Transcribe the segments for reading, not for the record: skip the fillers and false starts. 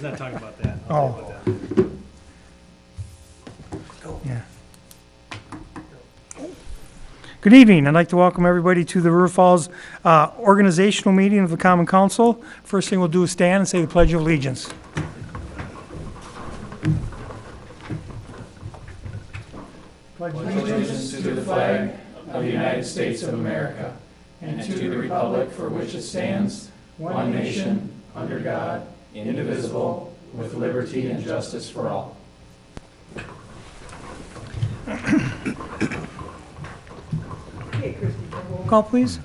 he's not talking about that. Oh. I'll tell you about that. Yeah. Good evening. I'd like to welcome everybody to the River Falls organizational meeting of the Common Council. First thing we'll do is stand and say the Pledge of Allegiance. Pledge allegiance to the flag of the United States of America and to the republic for which it stands, one nation, under God, indivisible, with liberty and justice for all. Call, please.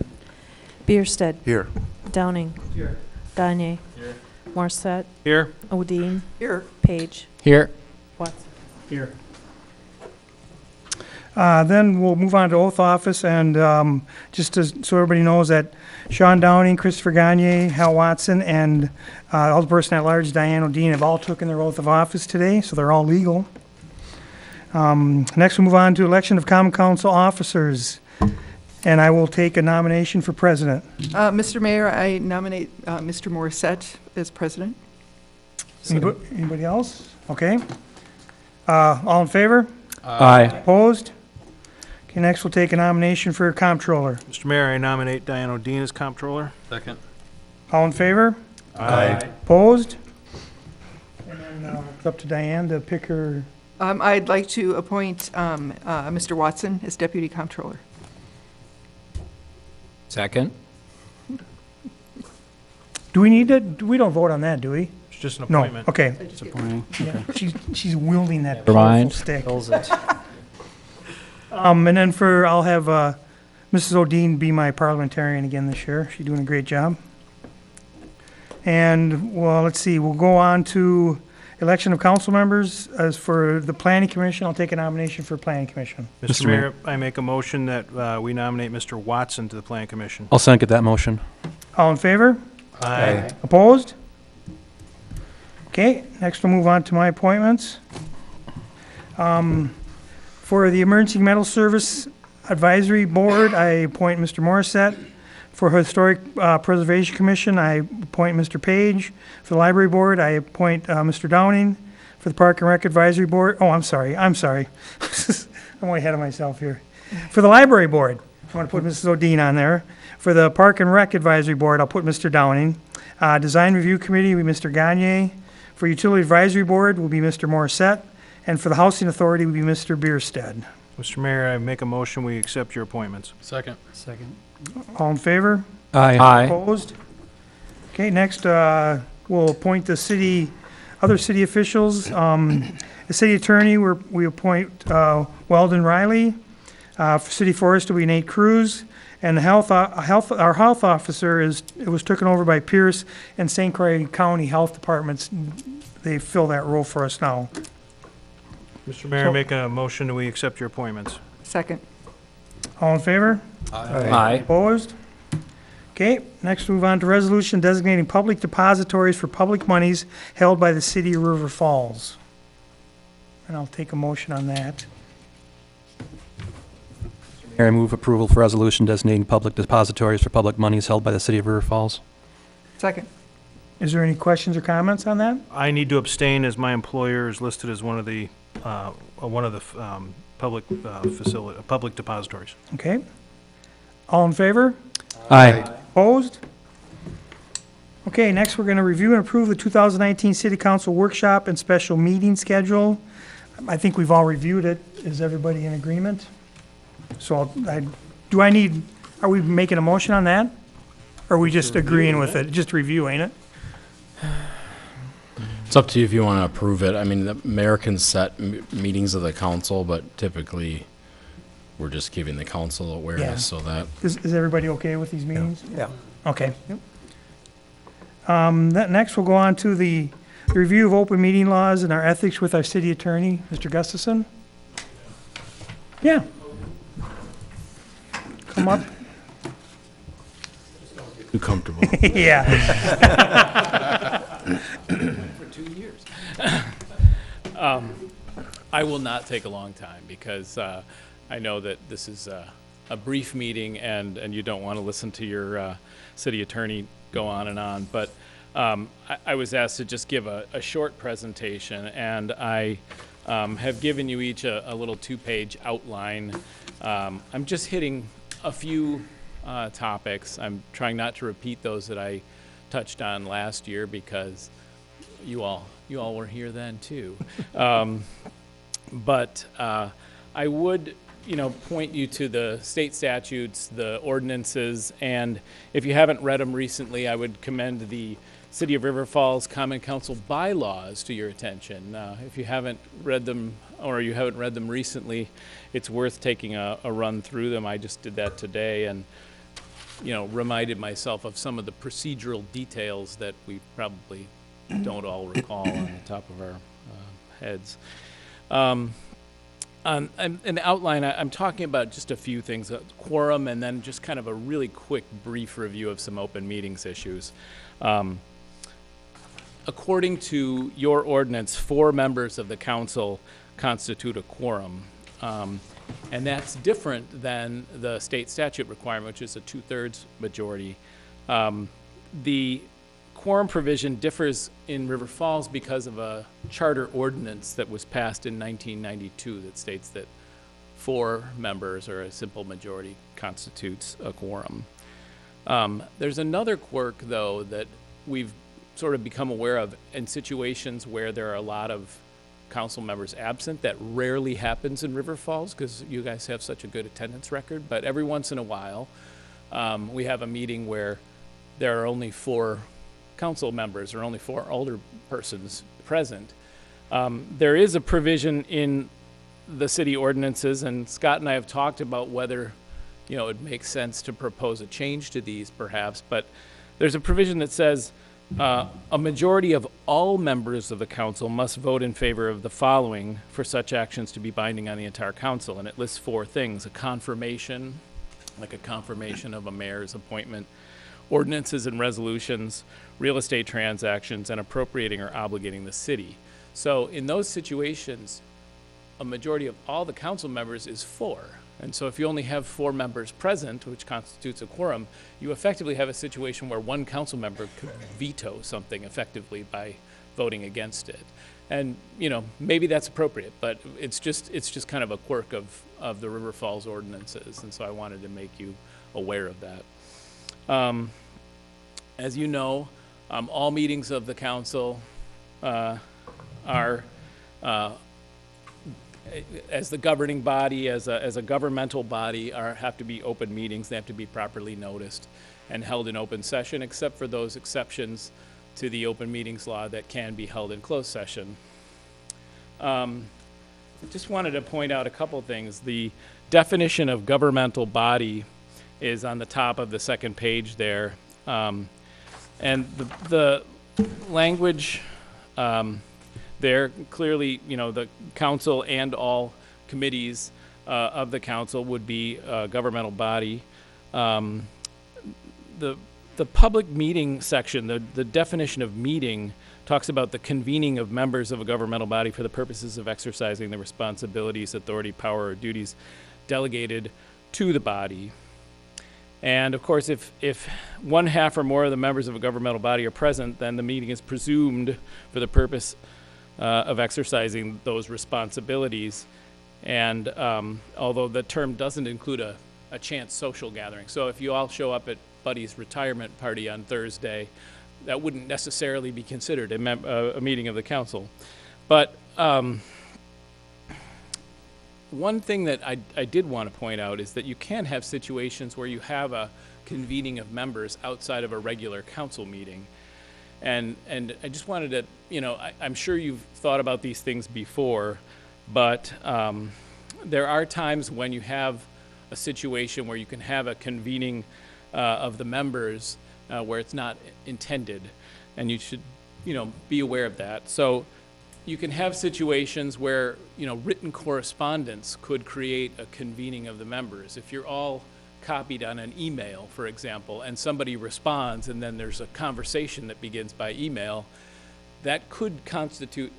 Bierstead. Here. Downing. Here. Gagne. Morissette. Here. Odine. Here. Page. Here. Watson. Here. Then we'll move on to oath office, and so everybody knows that Sean Downing, Christopher Gagne, Hal Watson, and all the person at large, Diane Odine, have all taken their oath of office today, so they're all legal. Next, we'll move on to election of Common Council officers, and I will take a nomination for president. Mr. Mayor, I nominate Mr. Morissette as president. Anybody else? Okay. All in favor? Aye. Opposed? Okay, next we'll take a nomination for comptroller. Mr. Mayor, I nominate Diane Odine as comptroller. Second. All in favor? Aye. Opposed? And then it's up to Diane to pick her. I'd like to appoint Mr. Watson as deputy comptroller. Second. Do we need to? We don't vote on that, do we? It's just an No. appointment. Okay. It's appointing. Yeah, she's wielding that Never mind. powerful stick. And then I'll have Mrs. Odine be my parliamentarian again this year. She's doing a great job. And, well, let's see, we'll go on to election of council members. As for the planning commission, I'll take a nomination for planning commission. Mr. Mayor, I make a motion that we nominate Mr. Watson to the Plan Commission. I'll second that motion. All in favor? Aye. Opposed? Okay, next we'll move on to my appointments. For the Emergency Medical Service Advisory Board, I appoint Mr. Morissette. For Historic Preservation Commission, I appoint Mr. Page. For the Library Board, I appoint Mr. Downing. For the Park and Rec Advisory Board, I'm sorry. I'm way ahead of myself here. For the Library Board, I want to put Mrs. Odine on there. For the Park and Rec Advisory Board, I'll put Mr. Downing. Design Review Committee will be Mr. Gagne. For Utility Advisory Board will be Mr. Morissette. And for the Housing Authority will be Mr. Bierstead. Mr. Mayor, I make a motion we accept your appointments. Second. All in favor? Aye. Opposed? Okay, next, we'll appoint the other city officials. The city attorney, we appoint Weldon Riley. For city forester, we Nate Cruz. And our health officer was taken over by Pierce and St. Croix County Health Departments. They fill that role for us now. Mr. Mayor, I make a motion that we accept your appointments. Second. All in favor? Aye. Opposed? Okay, next move on to resolution designating public depositories for public monies held by the city of River Falls. And I'll take a motion on that. Mayor, I move approval for resolution designating public depositories for public monies held by the city of River Falls. Second. Is there any questions or comments on that? I need to abstain as my employer is listed as one of the public depositories. Okay. All in favor? Aye. Opposed? Okay, next we're going to review and approve the 2019 City Council Workshop and Special Meeting Schedule. I think we've all reviewed it. Is everybody in agreement? So are we making a motion on that? Or are we just agreeing with it? Just review, ain't it? It's up to you if you want to approve it. I mean, the mayor can set meetings of the council, but typically we're just giving the council awareness so that. Is everybody okay with these meetings? Yeah. Okay. Next, we'll go on to the review of open meeting laws and our ethics with our city attorney, Mr. Gustafson. Yeah. Come up. Too comfortable. Yeah. For 2 years. I will not take a long time because I know that this is a brief meeting and you don't want to listen to your city attorney go on and on. But I was asked to just give a short presentation, and I have given you each a little two-page outline. I'm just hitting a few topics. I'm trying not to repeat those that I touched on last year because you all were here then too. But I would, point you to the state statutes, the ordinances, and if you haven't read them recently, I would commend the City of River Falls Common Council bylaws to your attention. If you haven't read them or you haven't read them recently, it's worth taking a run through them. I just did that today and, reminded myself of some of the procedural details that we probably don't all recall on the top of our heads. In the outline, I'm talking about just a few things, quorum, and then just kind of a really quick, brief review of some open meetings issues. According to your ordinance, 4 members of the council constitute a quorum. And that's different than the state statute requirement, which is a 2/3 majority. The quorum provision differs in River Falls because of a charter ordinance that was passed in 1992 that states that 4 members or a simple majority constitutes a quorum. There's another quirk, though, that we've sort of become aware of in situations where there are a lot of council members absent. That rarely happens in River Falls because you guys have such a good attendance record, but every once in a while we have a meeting where there are only 4 council members or only 4 older persons present. There is a provision in the city ordinances, and Scott and I have talked about whether it makes sense to propose a change to these perhaps, but there's a provision that says a majority of all members of the council must vote in favor of the following for such actions to be binding on the entire council. And it lists 4 things: a confirmation, like a confirmation of a mayor's appointment, ordinances and resolutions, real estate transactions, and appropriating or obligating the city. So in those situations, a majority of all the council members is 4. And so if you only have 4 members present, which constitutes a quorum, you effectively have a situation where one council member could veto something effectively by voting against it. And, maybe that's appropriate, but it's just kind of a quirk of the River Falls ordinances. And so I wanted to make you aware of that. As you know, all meetings of the council are as the governing body, as a governmental body, have to be open meetings. They have to be properly noticed and held in open session, except for those exceptions to the open meetings law that can be held in closed session. Just wanted to point out a couple things. The definition of governmental body is on the top of the second page there. And the language there clearly, the council and all committees of the council would be a governmental body. The public meeting section, the definition of meeting, talks about the convening of members of a governmental body for the purposes of exercising the responsibilities, authority, power, or duties delegated to the body. And of course, if 1/2 or more of the members of a governmental body are present, then the meeting is presumed for the purpose of exercising those responsibilities. And although the term doesn't include a chance social gathering, so if you all show up at Buddy's retirement party on Thursday, that wouldn't necessarily be considered a meeting of the council. But one thing that I did want to point out is that you can have situations where you have a convening of members outside of a regular council meeting. And I just wanted to, I'm sure you've thought about these things before, but there are times when you have a situation where you can have a convening of the members where it's not intended, and you should, be aware of that. So you can have situations where, written correspondence could create a convening of the members. If you're all copied on an email, for example, and somebody responds and then there's a conversation that begins by email, that could constitute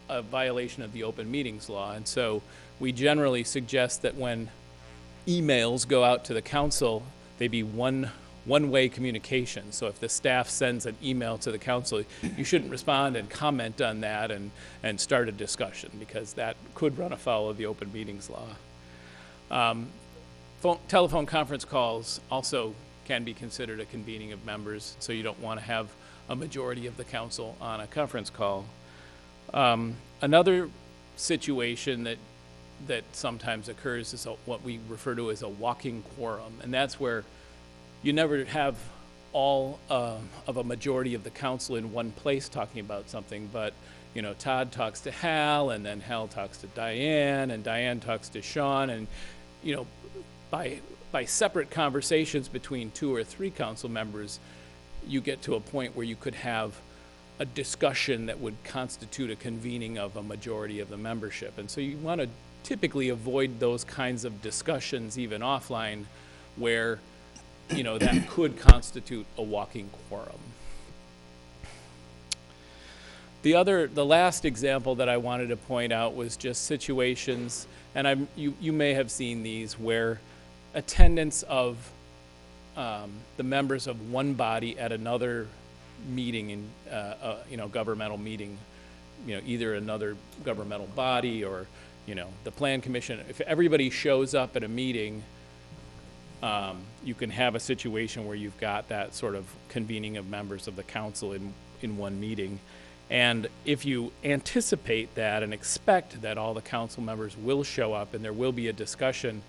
a violation of the open meetings law. And so we generally suggest that when emails go out to the council, they be one one-way communication. So if the staff sends an email to the council, you shouldn't respond and comment on that and start a discussion, because that could run afoul of the open meetings law. Telephone conference calls also can be considered a convening of members, so you don't want to have a majority of the council on a conference call. Another situation that sometimes occurs is what we refer to as a walking quorum, and that's where you never have all of a majority of the council in one place talking about something, but you know, Todd talks to Hal, and then Hal talks to Diane, and Diane talks to Sean, and you know, by separate conversations between 2 or 3 council members, you get to a point where you could have a discussion that would constitute a convening of a majority of the membership. And so you want to typically avoid those kinds of discussions, even offline, where, you know, that could constitute a walking quorum. The last example that I wanted to point out was just situations, and you may have seen these, where attendance of the members of one body at another meeting, in you know, governmental meeting, you know, either another governmental body or, you know, the plan commission. If everybody shows up at a meeting, you can have a situation where you've got that sort of convening of members of the council in one meeting. And if you anticipate that and expect that all the council members will show up and there will be a discussion,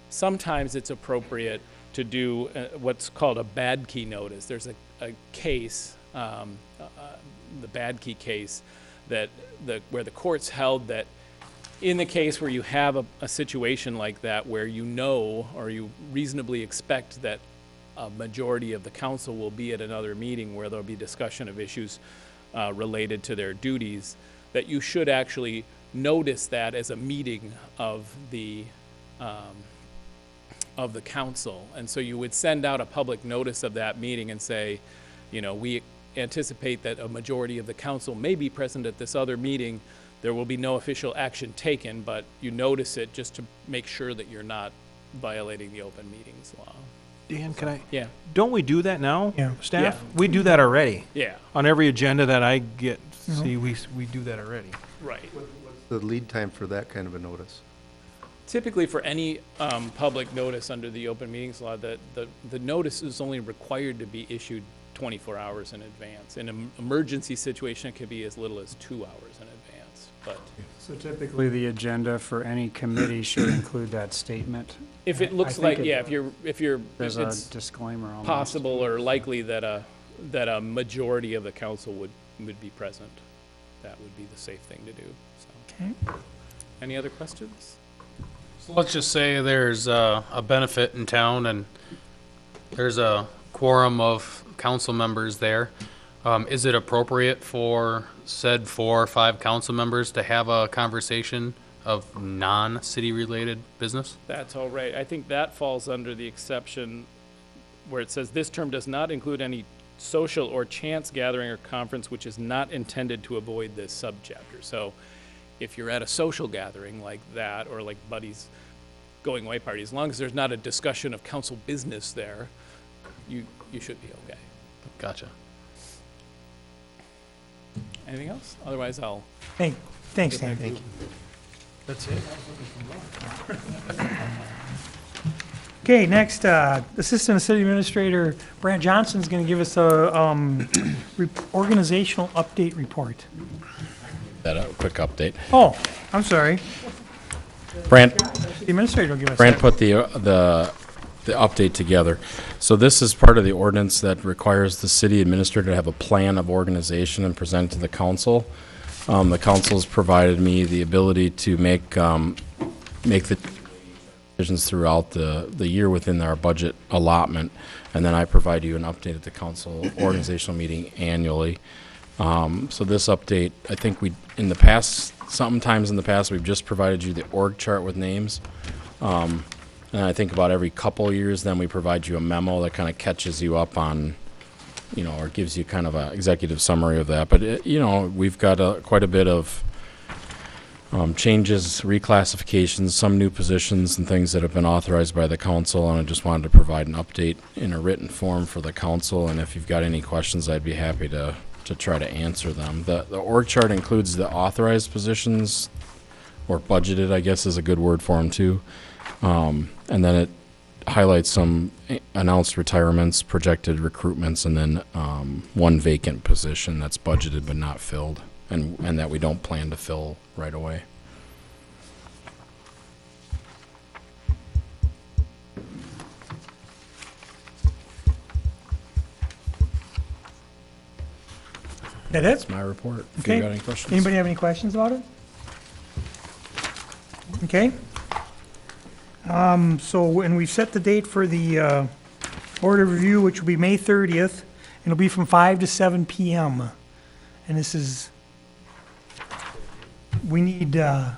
sometimes it's appropriate to do what's called a bad key notice. There's a case, the bad key case, where the courts held that in the case where you have a situation like that, where you know or you reasonably expect that a majority of the council will be at another meeting where there'll be discussion of issues related to their duties, that you should actually notice that as a meeting of the council. And so you would send out a public notice of that meeting and say, you know, we anticipate that a majority of the council may be present at this other meeting. There will be no official action taken, but you notice it just to make sure that you're not violating the open meetings law. Dan, can I? Yeah. Don't we do that now, Yeah. staff? Yeah. We do that already. Yeah, On every agenda that I get, see, we do that already. right. The lead time for that kind of a notice? Typically, for any public notice under the open meetings law, the notice is only required to be issued 24 hours in advance. In an emergency situation, it could be as little as 2 hours in advance. But So typically, the agenda for any committee should include that statement. if it looks I like, think yeah, if There's a it's disclaimer almost. possible or likely that a majority of the council would be present, that would be the safe thing to do. So. Okay. Any other questions? So let's just say there's a benefit in town and there's a quorum of council members there. Is it appropriate for said 4 or 5 council members to have a conversation of non-city related business? That's all right. I think that falls under the exception where it says this term does not include any social or chance gathering or conference which is not intended to avoid this subchapter. So if you're at a social gathering like that, or like buddies going away party, as long as there's not a discussion of council business there, you should be okay. Gotcha. Anything else? Otherwise, I'll. Thanks, Dan. Thank you. That's it. Okay, next, Assistant City Administrator Brant Johnson is going to give us a organizational update report. That a quick update. Oh, I'm sorry. Brant, The Administrator will give us Brant that. put the update together. So this is part of the ordinance that requires the city administrator to have a plan of organization and present to the council. The council's provided me the ability to make the decisions throughout the year within our budget allotment, and then I provide you an update at the council organizational meeting annually. So this update, I think sometimes in the past, we've just provided you the org chart with names. And I think about every couple years, then we provide you a memo that kind of catches you up on, you know, or gives you kind of an executive summary of that. But, we've got quite a bit of changes, reclassifications, some new positions and things that have been authorized by the council, and I just wanted to provide an update in a written form for the council, and if you've got any questions, I'd be happy to try to answer them. The org chart includes the authorized positions, or budgeted, I guess is a good word for them too. And then it highlights some announced retirements, projected recruitments, and then one vacant position that's budgeted but not filled, and that we don't plan to fill right away. That it? That's my report. If Okay. you got any questions. Anybody have any questions about it? Okay. And we set the date for the board of review, which will be May 30th. And it'll be from 5 to 7 p.m. And this is, we need, how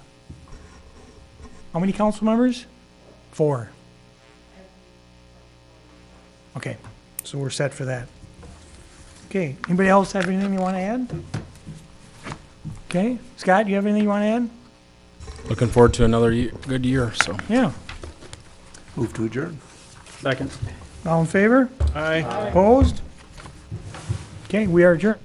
many council members? 4. Okay, so we're set for that. Okay, anybody else have anything you want to add? Okay, Scott, you have anything you want to add? Looking forward to another good year. So. Yeah. Move to adjourn. Second. All in favor? Aye. Opposed? Okay, we are adjourned.